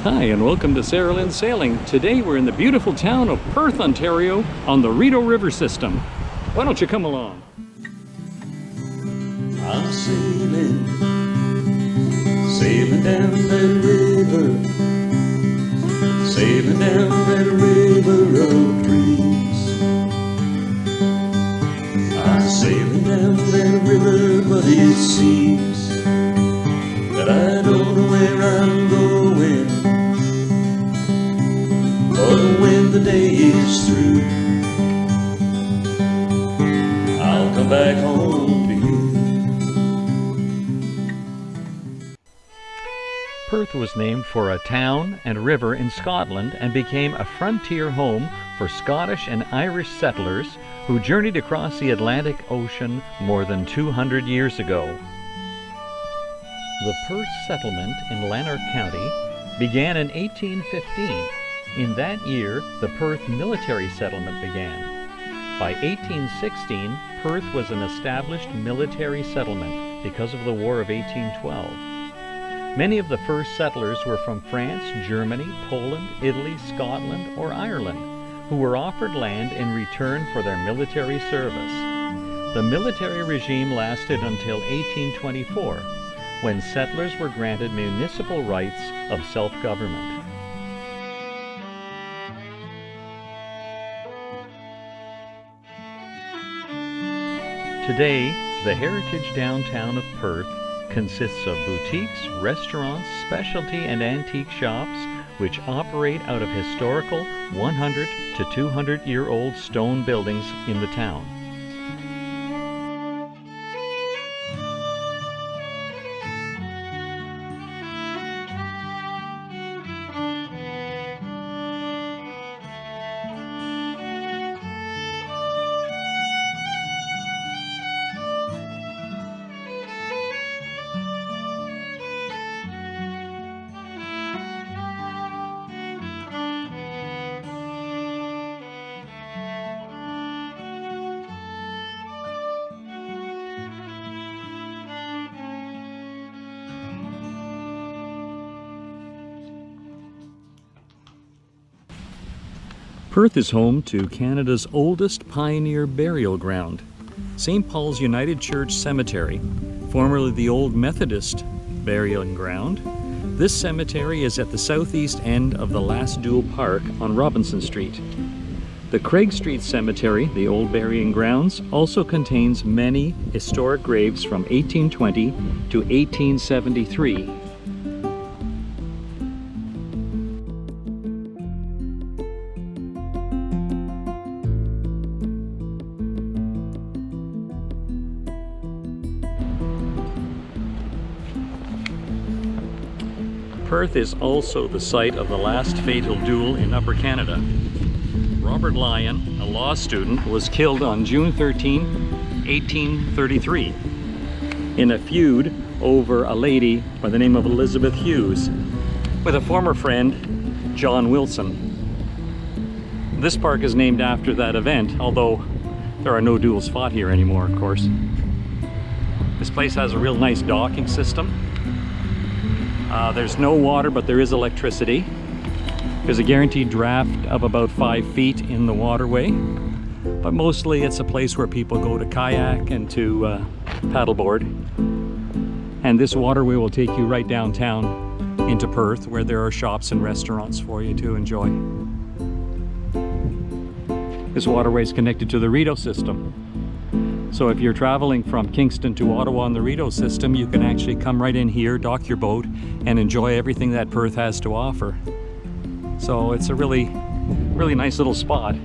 Hi, and welcome to Sarah Lynn Sailing. Today we're in the beautiful town of Perth, Ontario on the Rideau River system. Why don't you come along? I'm sailing, sailing down that river, sailing down that river of dreams. I'm sailing down that river, but it seems that I don't know where I'm going. But when the day is through, I'll come back home to you. Perth was named for a town and river in Scotland and became a frontier home for Scottish and Irish settlers who journeyed across the Atlantic Ocean more than 200 years ago. The Perth settlement in Lanark County began in 1815. In that year, the Perth military settlement began. By 1816, Perth was an established military settlement because of the War of 1812. Many of the first settlers were from France, Germany, Poland, Italy, Scotland, or Ireland, who were offered land in return for their military service. The military regime lasted until 1824, when settlers were granted municipal rights of self-government. Today, the heritage downtown of Perth consists of boutiques, restaurants, specialty and antique shops, which operate out of historical 100 to 200-year-old stone buildings in the town. Perth is home to Canada's oldest pioneer burial ground, St. Paul's United Church Cemetery, formerly the Old Methodist Burial Ground. This cemetery is at the southeast end of the Last Duel Park on Robinson Street. The Craig Street Cemetery, the old burying grounds, also contains many historic graves from 1820 to 1873. Perth is also the site of the last fatal duel in Upper Canada. Robert Lyon, a law student, was killed on June 13, 1833, in a feud over a lady by the name of Elizabeth Hughes with a former friend, John Wilson. This park is named after that event, although there are no duels fought here anymore, of course. This place has a real nice docking system. There's no water, but there is electricity. There's a guaranteed draft of about 5 feet in the waterway, but mostly it's a place where people go to kayak and to paddleboard. And this waterway will take you right downtown into Perth, where there are shops and restaurants for you to enjoy. This waterway is connected to the Rideau system. So if you're traveling from Kingston to Ottawa on the Rideau system, you can actually come right in here, dock your boat, and enjoy everything that Perth has to offer. So it's a really nice little spot.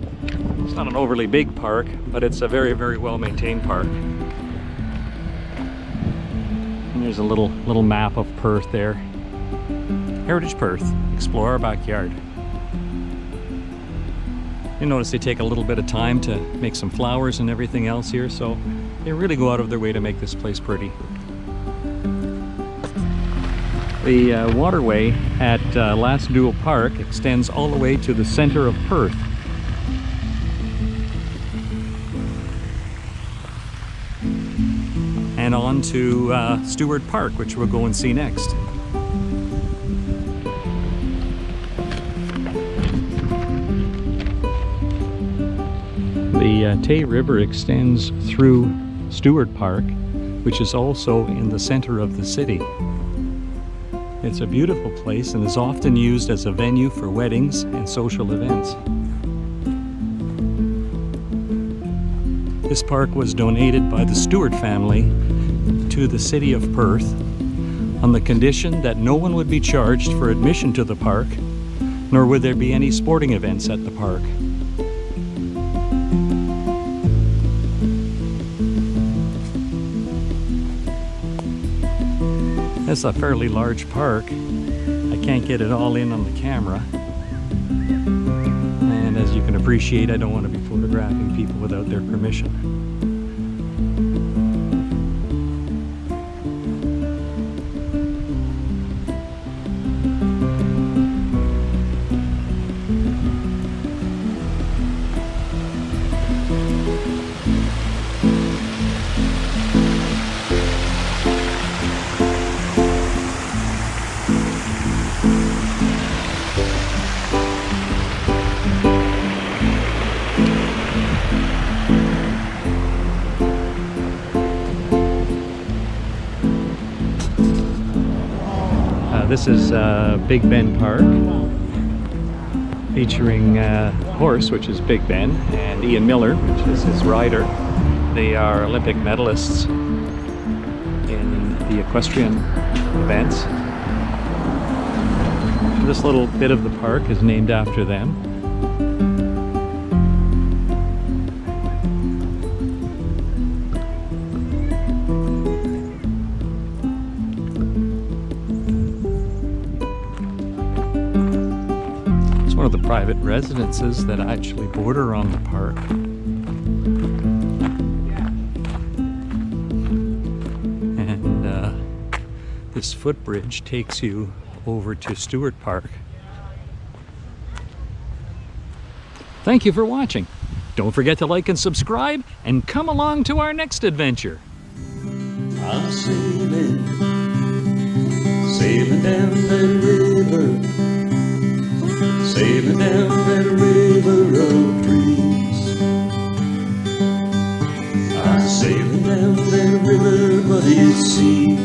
It's not an overly big park, but it's a very, very well maintained park. And there's a little map of Perth there. Heritage Perth, explore our backyard. You notice they take a little bit of time to make some flowers and everything else here, so they really go out of their way to make this place pretty. The waterway at Last Duel Park extends all the way to the center of Perth. And on to Stewart Park, which we'll go and see next. The Tay River extends through Stewart Park, which is also in the center of the city. It's a beautiful place and is often used as a venue for weddings and social events. This park was donated by the Stewart family to the city of Perth on the condition that no one would be charged for admission to the park, nor would there be any sporting events at the park. It's a fairly large park. I can't get it all in on the camera. And as you can appreciate, I don't want to be photographing people without their permission. This is Big Ben Park, featuring horse, which is Big Ben, and Ian Miller, which is his rider. They are Olympic medalists in the equestrian events. This little bit of the park is named after them. One of the private residences that actually border on the park. And this footbridge takes you over to Stewart Park. Thank you for watching. Don't forget to like and subscribe, and come along to our next adventure. I'm sailing down that river, sailing down that river of dreams. I'm sailing down that river, but it seems